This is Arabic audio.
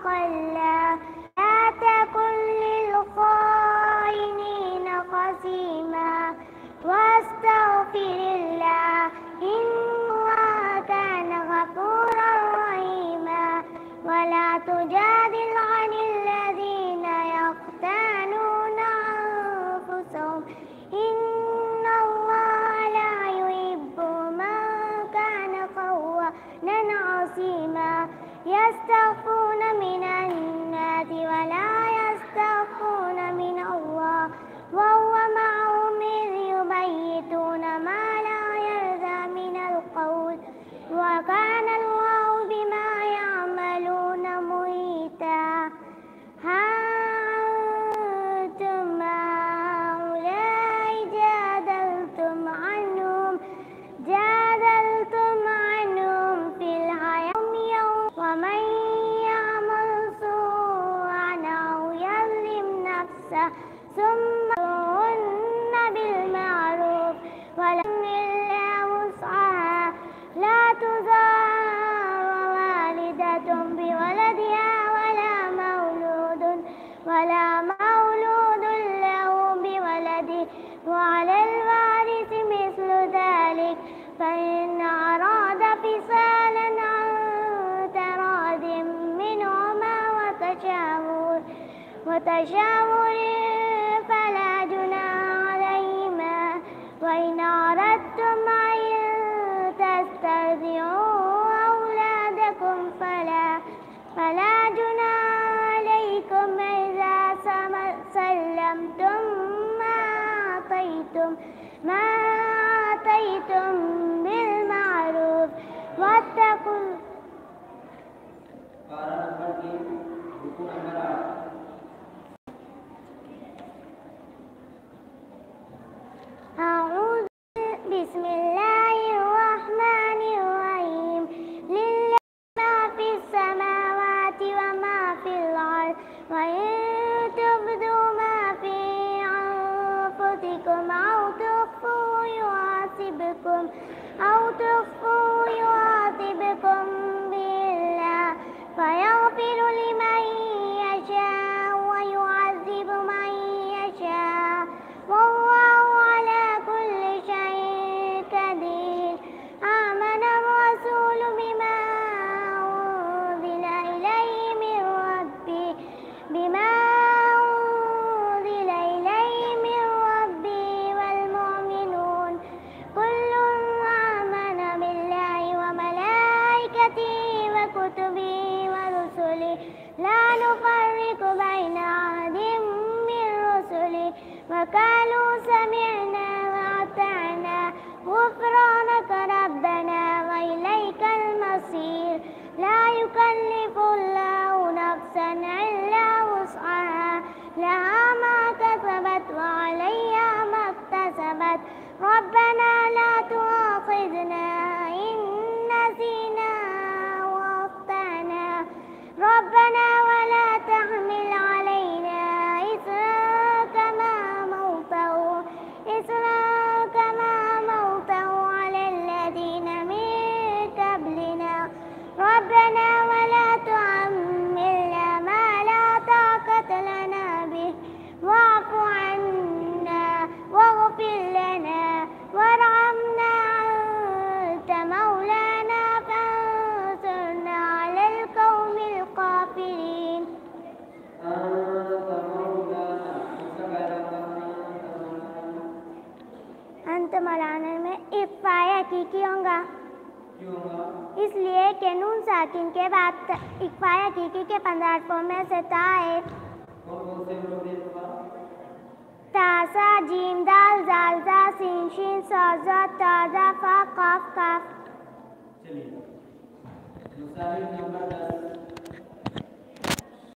كلا لا تكن للخائنين خصيما واستغفر الله إن الله كان غفورا رحيما ولا تجادل عن الذين يختانون أنفسهم إن الله لا يحب من كان خوانا عصيما يستخفون من الناس ولا يستخفون من الله وهو معهم إذ يبيتون ما لا يرضى من القول وكان الله بما يعملون محيطا ها أنتم هؤلاء جادلتم عنهم في الحياة ومن يعمل سوءا أو يظلم نفسه ثم يأمرن بالمعروف ولم إلا وسعها لا تضار والدة بولدها ولا مولود له بولده وعلى الوارث مثل ذلك فإن أراد فصالا عن تراض منهما وتشاور فلا جناح عليهما وإن أردتم أن تسترضعوا أولادكم فلا جناح عليكم إذا سلمتم ما آتيتم بالمعروف واتقوا بسم الله الرحمن الرحيم لله ما في السماوات وما في الأرض وإن تبدوا ما في أنفسكم أو تخفوه يحاسبكم به الله فيغفر لمن يشاء ويعذب من يشاء والله على كل شيء قدير آمن الرسول بما أنزل إليه من ربه والمؤمنون كل آمن بالله وملائكته وكتبه ورسله لا نفرق بين أحد من رسله وقالوا سمعنا وأطعنا غفرانك ربنا وإليك المصير لا يكلف الله نفسا إلا وسعها لها ما كسبت وعليها ما اكتسبت ربنا لا تؤاخذنا إن نسينا وأخطأنا ربنا ولا تحمل علينا إصرا كما حملته على الذين من قبلنا ربنا ولا تحملنا ما لا طاقة لنا به واعف عنا واغفر لنا وارحمنا أنت مولانا فانصرنا على القوم الكافرين अंत मौलाना में इक्फाया हकीकी होगा इसलिए कि नून साकिन के बाद इक्फाया हकीकी के 15 हरफों में से ता है तासा जीम दाल जाल जा सीन शीन साजा ताजा फा काफ काफ। चलिए